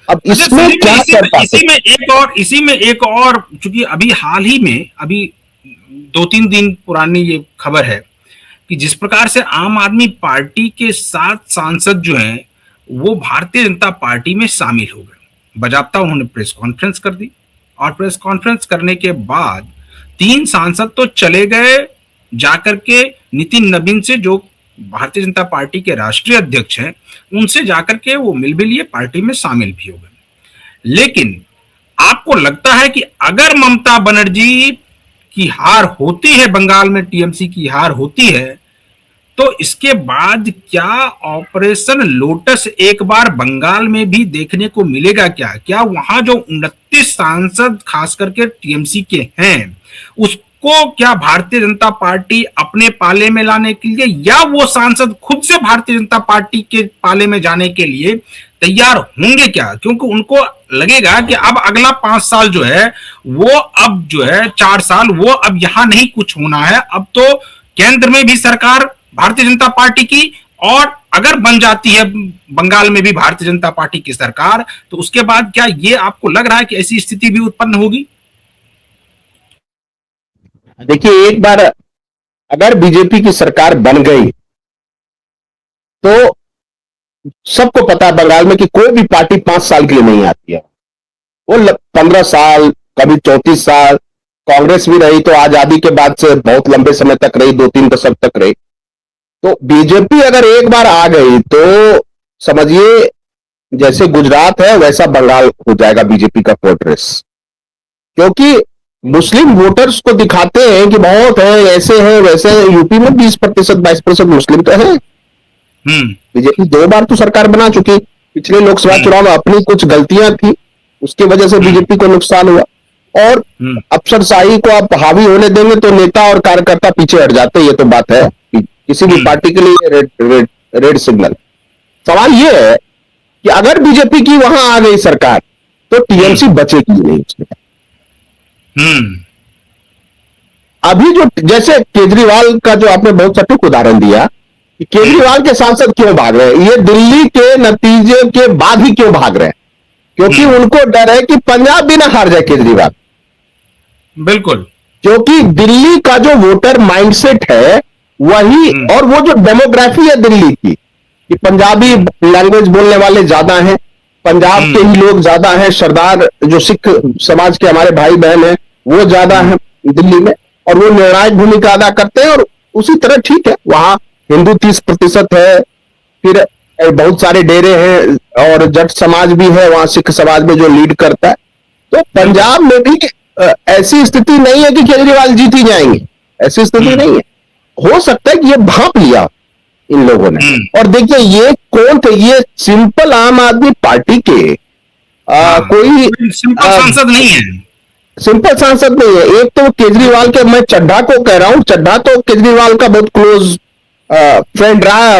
अब अच्छा इसमें संदीप जी, क्या कर पाते? इसी में एक और, चूंकि अभी हाल ही में, अभी 2-3 दिन पुरानी ये खबर है कि जिस प्रकार से आम आदमी पार्टी के 7 सांसद जो हैं वो भारतीय जनता पार्टी में शामिल हो गए, बजाबता उन्होंने प्रेस कॉन्फ्रेंस कर दी, और प्रेस कॉन्फ्रेंस करने के बाद 3 सांसद तो चले गए जाकर के नितिन नबीन से, जो भारतीय जनता पार्टी के राष्ट्रीय अध्यक्ष हैं, उनसे जाकर के वो मिल भी लिए, पार्टी में शामिल भी हो गए। लेकिन आपको लगता है कि अगर ममता बनर्जी की हार होती है, बंगाल में टीएमसी की हार होती है, तो इसके बाद क्या ऑपरेशन लोटस एक बार बंगाल में भी देखने को मिलेगा? क्या वहां जो 29 सांसद खास करके टीएमसी के हैं, उसको क्या भारतीय जनता पार्टी अपने पाले में लाने के लिए, या वो सांसद खुद से भारतीय जनता पार्टी के पाले में जाने के लिए तैयार होंगे क्या? क्योंकि उनको लगेगा कि अब अगला 5 साल जो है वो, अब जो है 4 साल, वो अब यहां नहीं कुछ होना है, अब तो केंद्र में भी सरकार भारतीय जनता पार्टी की, और अगर बन जाती है बंगाल में भी भारतीय जनता पार्टी की सरकार, तो उसके बाद क्या ये आपको लग रहा है कि ऐसी स्थिति भी उत्पन्न होगी? देखिए, एक बार अगर बीजेपी की सरकार बन गई तो सबको पता है बंगाल में कि कोई भी पार्टी 5 साल के लिए नहीं आती है। वो 15 साल, कभी 34 साल, कांग्रेस भी रही तो आजादी के बाद से बहुत लंबे समय तक रही, 2-3 दशक तक रही। तो बीजेपी अगर एक बार आ गई तो समझिए जैसे गुजरात है वैसा बंगाल हो जाएगा बीजेपी का फोर्ट्रेस। क्योंकि मुस्लिम वोटर्स को दिखाते हैं कि बहुत है, ऐसे है वैसे है। यूपी में 20%, 22% मुस्लिम तो है। बीजेपी 2 बार तो सरकार बना चुकी। पिछले लोकसभा चुनाव में अपनी कुछ गलतियां थी, उसकी वजह से बीजेपी को नुकसान हुआ। और अफसरशाही को आप हावी होने देंगे तो नेता और कार्यकर्ता पीछे हट जाते, ये तो बात है किसी भी पार्टी के लिए रेड सिग्नल। सवाल ये है कि अगर बीजेपी की वहां आ गई सरकार तो टीएमसी बचेगी नहीं उसमें। अभी जो जैसे केजरीवाल का जो आपने बहुत सटीक उदाहरण दिया कि केजरीवाल के सांसद क्यों भाग रहे हैं, ये दिल्ली के नतीजे के बाद ही क्यों भाग रहे हैं? क्योंकि उनको डर है कि पंजाब भी ना हार जाए केजरीवाल। बिल्कुल, क्योंकि दिल्ली का जो वोटर माइंडसेट है वही, और वो जो डेमोग्राफी है दिल्ली की कि पंजाबी लैंग्वेज बोलने वाले ज्यादा हैं, पंजाब के ही लोग ज्यादा हैं, सरदार जो सिख समाज के हमारे भाई बहन हैं वो ज्यादा हैं दिल्ली में, और वो निर्णायक भूमिका अदा करते हैं। और उसी तरह ठीक है, वहां हिंदू 30% है, फिर बहुत सारे डेरे हैं, और जट समाज भी है वहां, सिख समाज में जो लीड करता है। तो पंजाब में भी ऐसी स्थिति नहीं है कि केजरीवाल जीत ही जाएंगे, ऐसी स्थिति नहीं है। हो सकता है कि ये भांप लिया इन लोगों ने। और देखिए ये कौन थे, ये सिंपल आम आदमी पार्टी के कोई सिंपल सांसद नहीं है, सिंपल सांसद नहीं है। एक तो केजरीवाल के, मैं चड्ढा को कह रहा हूं, चड्ढा तो केजरीवाल का बहुत क्लोज फ्रेंड रहा।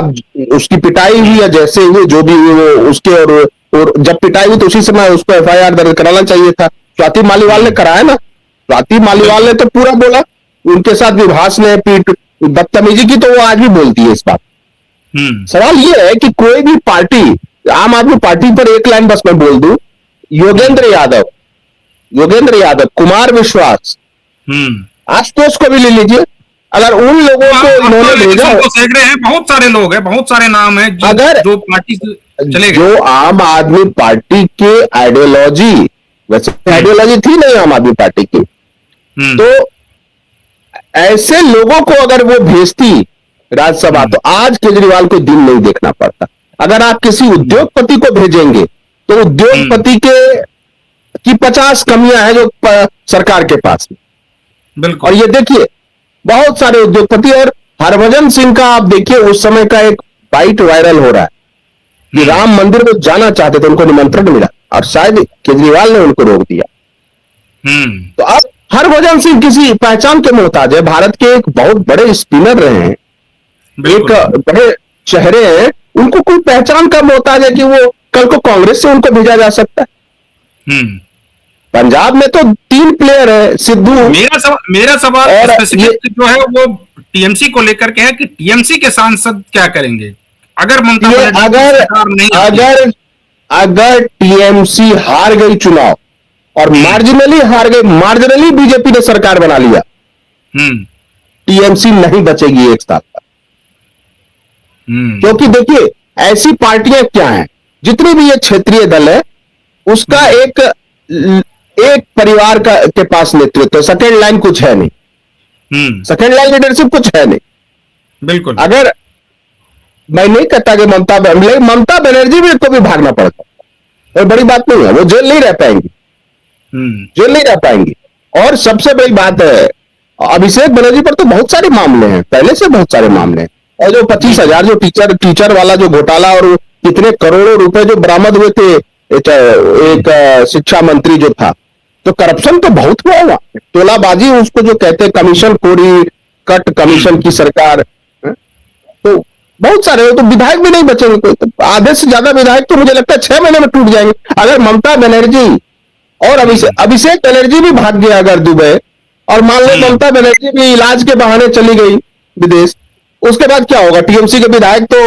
उसकी पिटाई हुई या जैसे हुई जो भी हुई वो उसके, और जब पिटाई हुई तो उसी समय उसको एफआईआर दर्ज कराना चाहिए था। स्वाति मालीवाल ने कराया ना, स्वाति मालीवाल ने तो पूरा बोला, उनके साथ विभास ने पीट बदतमीजी की तो वो आज भी बोलती है इस बात। सवाल ये है कि कोई भी पार्टी, आम आदमी पार्टी पर एक लाइन बस मैं बोल दूं, योगेंद्र यादव, कुमार विश्वास, आशुतोष को भी ले लीजिए, अगर उन लोगों को इन्होंने भेजा, बहुत सारे लोग हैं, बहुत सारे नाम हैं अगर जो पार्टी से चले गए, जो आम आदमी पार्टी के आइडियोलॉजी, वैसे आइडियोलॉजी थी नहीं आम आदमी पार्टी की, तो ऐसे लोगों को अगर वो भेजती राज्यसभा तो आज केजरीवाल को दिन नहीं देखना पड़ता। अगर आप किसी उद्योगपति को भेजेंगे तो उद्योगपति की 50 कमियां हैं जो सरकार के पास में। और ये देखिए बहुत सारे उद्योगपति, और हरभजन सिंह का आप देखिए उस समय का एक बाइट वायरल हो रहा है कि राम मंदिर में जाना चाहते थे, उनको निमंत्रण मिला और शायद केजरीवाल ने उनको रोक दिया। तो अब हरभजन सिंह किसी पहचान के मोहताज है, भारत के एक बहुत बड़े स्पिनर रहे हैं, एक बड़े चेहरे हैं, उनको कोई पहचान का मोहताज है कि वो कल को कांग्रेस से उनको भेजा जा सकता है? पंजाब में तो 3 प्लेयर है, सिद्धू। मेरा सवाल जो है वो टीएमसी को लेकर के है कि टीएमसी के सांसद क्या करेंगे अगर ममता अगर अगर टीएमसी हार गई चुनाव और मार्जिनली हार गई, मार्जिनली बीजेपी ने सरकार बना लिया, टीएमसी नहीं बचेगी एक साल तक। क्योंकि देखिए ऐसी पार्टियां क्या हैं, जितने भी ये क्षेत्रीय दल है उसका एक परिवार के पास नेतृत्व, सेकेंड लाइन कुछ है नहीं, सेकेंड लाइन लीडरशिप कुछ है नहीं। बिल्कुल। अगर मैं नहीं कहता कि ममता बनर्जी भी को भी भागना पड़ता, और बड़ी बात नहीं है, वो जेल नहीं रह पाएंगी, जेल नहीं रह पाएंगी। और सबसे बड़ी बात है, अभिषेक बनर्जी पर तो बहुत सारे मामले हैं, पहले से बहुत सारे मामले हैं। और जो 25,000 जो टीचर वाला जो घोटाला और कितने करोड़ों रुपए जो बरामद हुए थे, एक शिक्षा मंत्री जो था, तो करप्शन तो बहुत हुआ होगा, तोलाबाजी उसको जो कहते हैं, कमीशन खोरी, कट कमीशन की सरकार, तो बहुत सारे हो। तो विधायक भी नहीं बचेंगे कोई, तो आधे से ज्यादा विधायक तो मुझे लगता है 6 महीने में टूट जाएंगे। अगर ममता बनर्जी और अभिषेक बनर्जी भी भाग गया अगर दुबई, और मान लो ममता बनर्जी भी इलाज के बहाने चली गई विदेश, उसके बाद क्या होगा? टीएमसी के विधायक तो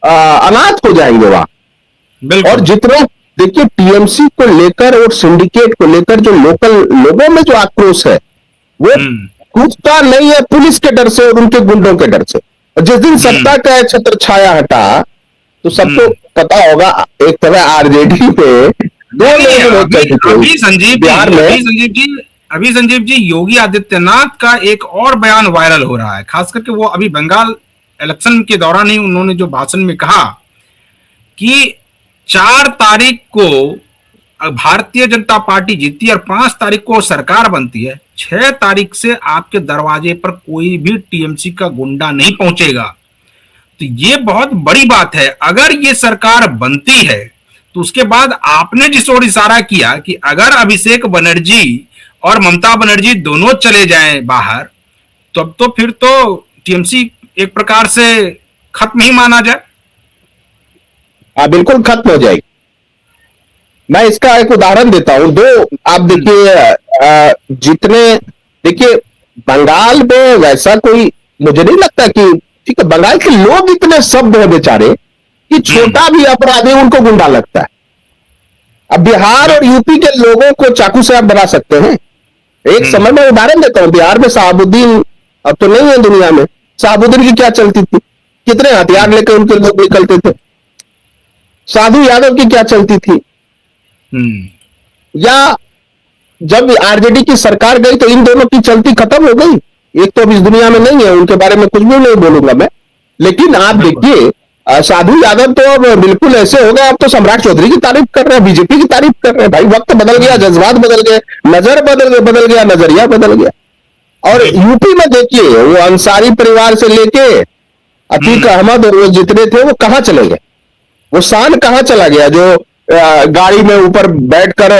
अनाथ हो जाएंगे वहां। और जितना देखिए टीएमसी को लेकर और सिंडिकेट को लेकर जो लोकल लोगों में जो आक्रोश है, वो कूदता नहीं है पुलिस के डर से और उनके गुंडों के डर से। जिस दिन सत्ता का छत्र छाया हटा, तो सबको पता होगा, एक तरह आरजेडी पे दो लोग अभी संजीव जी योगी आदित्यनाथ का एक और बयान वायरल हो रहा है, खास करके वो अभी बंगाल इलेक्शन के दौरान ही उन्होंने जो भाषण में कहा कि 4 तारीख को भारतीय जनता पार्टी जीती और 5 तारीख को सरकार बनती है, 6 तारीख से आपके दरवाजे पर कोई भी टीएमसी का गुंडा नहीं पहुंचेगा। तो ये बहुत बड़ी बात है। अगर ये सरकार बनती है तो उसके बाद आपने जिस ओर इशारा किया कि अगर अभिषेक बनर्जी और ममता बनर्जी दोनों चले जाएं बाहर, तब तो फिर तो टीएमसी एक प्रकार से खत्म ही माना जाए। हाँ, बिल्कुल खत्म हो जाएगी। मैं इसका एक उदाहरण देता हूं, आप देखिए, देखिए बंगाल में वैसा कोई मुझे नहीं लगता कि, ठीक है, बंगाल के लोग इतने सभ्य हैं बेचारे कि छोटा भी अपराधी उनको गुंडा लगता है। अब बिहार और यूपी के लोगों को चाकू से आप बना सकते हैं। एक समय में उदाहरण देता हूं, बिहार में साहबुद्दीन अब तो नहीं है दुनिया में, साहबुद्दीन की क्या चलती थी, कितने हथियार लेकर उनके लोग निकलते थे। साधु यादव की क्या चलती थी। या जब आरजेडी की सरकार गई तो इन दोनों की चलती खत्म हो गई। एक तो अब इस दुनिया में नहीं है, उनके बारे में कुछ भी नहीं बोलूंगा मैं, लेकिन आप देखिए साधु यादव तो अब बिल्कुल ऐसे हो गए, अब तो सम्राट चौधरी की तारीफ कर रहे हैं, बीजेपी की तारीफ कर रहे हैं। भाई वक्त बदल गया, जज्बात बदल गए, नजर बदल गया, नजरिया बदल गया। और यूपी में देखिए वो अंसारी परिवार से लेके अतीक अहमद और वो जितने थे वो कहां चले गए, वो शान कहां चला गया जो गाड़ी में ऊपर बैठकर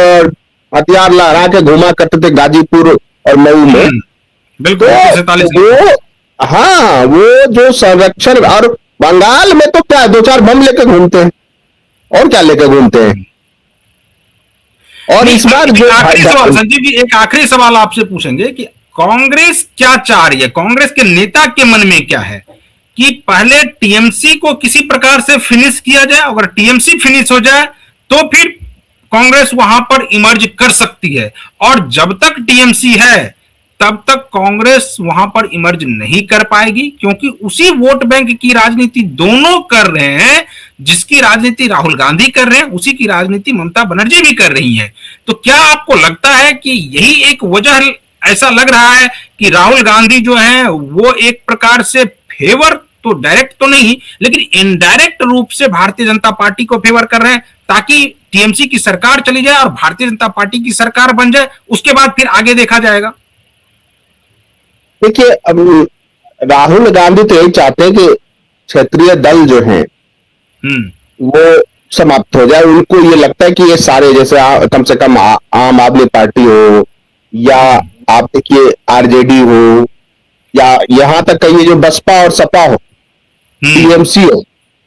हथियार लहरा के घुमा करते थे गाजीपुर और मऊ में। बिल्कुल। हाँ, वो जो संरक्षण, और बंगाल में तो क्या 2-4 बम लेके घूमते हैं, और क्या लेके घूमते हैं। और इस बार जो संजीव जी एक आखिरी सवाल आपसे पूछेंगे कि कांग्रेस क्या चाह रही है, कांग्रेस के नेता के मन में क्या है कि पहले टीएमसी को किसी प्रकार से फिनिश किया जाए, अगर टीएमसी फिनिश हो जाए तो फिर कांग्रेस वहां पर इमर्ज कर सकती है, और जब तक टीएमसी है तब तक कांग्रेस वहां पर इमर्ज नहीं कर पाएगी, क्योंकि उसी वोट बैंक की राजनीति दोनों कर रहे हैं। जिसकी राजनीति राहुल गांधी कर रहे हैं, उसी की राजनीति ममता बनर्जी भी कर रही है। तो क्या आपको लगता है कि यही एक वजह, ऐसा लग रहा है कि राहुल गांधी जो है वो एक प्रकार से फेवर, तो डायरेक्ट तो नहीं लेकिन इनडायरेक्ट रूप से भारतीय जनता पार्टी को फेवर कर रहे हैं, ताकि टीएमसी की सरकार चली जाए और भारतीय जनता पार्टी की सरकार बन जाए, उसके बाद फिर आगे देखा जाएगा। देखिए, अब राहुल गांधी तो यही चाहते हैं कि क्षेत्रीय दल जो हैं वो समाप्त हो जाए। उनको ये लगता है कि ये सारे, जैसे कम से कम आम आदमी पार्टी हो, या आप देखिए आरजेडी हो, या यहां तक कहिए जो बसपा और सपा हो, टीएमसी हो,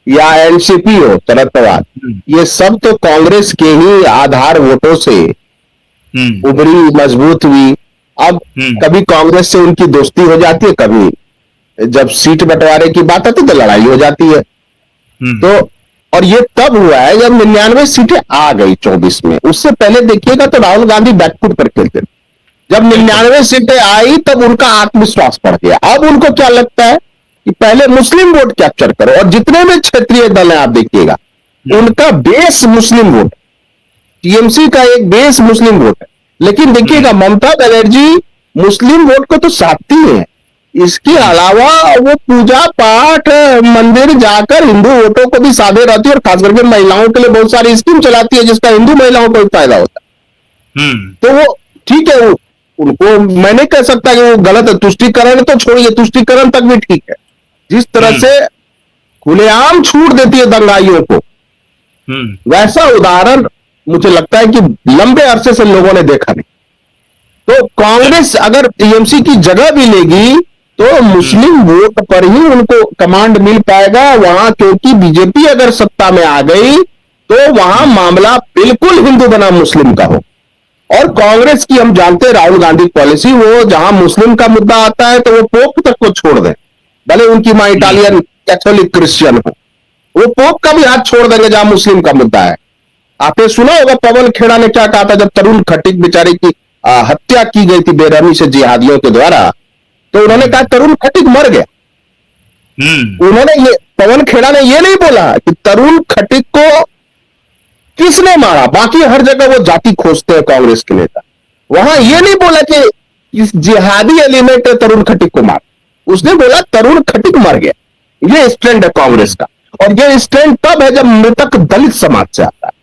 या एनसीपी हो, शरद पवार, ये सब तो कांग्रेस के ही आधार वोटों से उभरी, मजबूत हुई। अब कभी कांग्रेस से उनकी दोस्ती हो जाती है, कभी जब सीट बंटवारे की बात आती है तो लड़ाई हो जाती है। तो और ये तब हुआ है जब 99 सीटें आ गई 24 में। उससे पहले देखिएगा तो राहुल गांधी बैकफुट पर खेलते थे। जब 99 सीटें आई तब उनका आत्मविश्वास बढ़ गया। अब उनको क्या लगता है कि पहले मुस्लिम वोट कैप्चर करो, और जितने भी क्षेत्रीय दल हैं आप देखिएगा उनका बेस मुस्लिम वोट, टीएमसी का एक बेस मुस्लिम वोट है। लेकिन देखिएगा ममता बनर्जी मुस्लिम वोट को तो साधती है, इसके अलावा वो पूजा पाठ मंदिर जाकर हिंदू वोटों को भी साधे रहती है, और खास करके महिलाओं के लिए बहुत सारी स्कीम चलाती है जिसका हिंदू महिलाओं को भी फायदा होता है। तो वो ठीक है, वो उनको मैं नहीं कह सकता कि वो गलत है। तुष्टीकरण तो छोड़िए, तुष्टीकरण तक भी ठीक है। जिस तरह से खुलेआम छूट देती है दंगाइयों को, वैसा उदाहरण मुझे लगता है कि लंबे अरसे से लोगों ने देखा नहीं। तो कांग्रेस अगर टीएमसी की जगह भी लेगी तो मुस्लिम वोट पर ही उनको कमांड मिल पाएगा वहां, क्योंकि बीजेपी अगर सत्ता में आ गई तो वहां मामला बिल्कुल हिंदू बनाम मुस्लिम का हो। और कांग्रेस की हम जानते हैं राहुल गांधी पॉलिसी, वो जहां मुस्लिम का मुद्दा आता है तो वो पोप तक को छोड़ दें, भले उनकी मां इटालियन कैथोलिक क्रिश्चियन हो, वो पोप का भी हाथ छोड़ देंगे जहां मुस्लिम का मुद्दा है। आपने सुना होगा पवन खेड़ा ने क्या कहा था जब तरुण खटीक बेचारे की हत्या की गई थी बेरहमी से जिहादियों के द्वारा, तो उन्होंने कहा तरुण खटीक मर गया। उन्होंने ये, पवन खेड़ा ने ये नहीं बोला कि तरुण खटीक को किसने मारा। बाकी हर जगह वो जाति खोजते हैं कांग्रेस के नेता, वहां ये नहीं बोला कि इस जिहादी एलिमेंट तरुण खटीक को मार, उसने बोला तरुण खटीक मर गया। ये स्टैंड है कांग्रेस का, और ये स्टैंड तब है जब मृतक दलित समाज से आता है।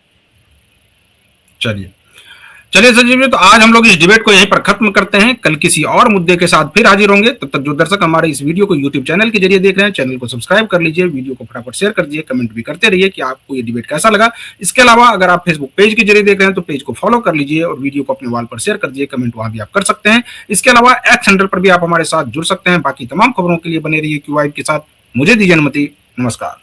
चलिए संजीव जी, तो आज हम लोग इस डिबेट को यहीं पर खत्म करते हैं। कल किसी और मुद्दे के साथ फिर हाजिर होंगे। तब तक जो दर्शक हमारे इस वीडियो को यूट्यूब चैनल के जरिए देख रहे हैं, चैनल को सब्सक्राइब कर लीजिए, वीडियो को फटाफट शेयर कर दीजिए, कमेंट भी करते रहिए कि आपको ये डिबेट कैसा लगा। इसके अलावा अगर आप फेसबुक पेज के जरिए देख रहे हैं तो पेज को फॉलो कर लीजिए और वीडियो को अपने वॉल पर शेयर कर दीजिए, कमेंट वहां भी आप कर सकते हैं। इसके अलावा एक्स हैंडल पर भी आप हमारे साथ जुड़ सकते हैं। बाकी तमाम खबरों के लिए बने रहिए क्यूआईब के साथ। मुझे दीजिए अनुमति, नमस्कार।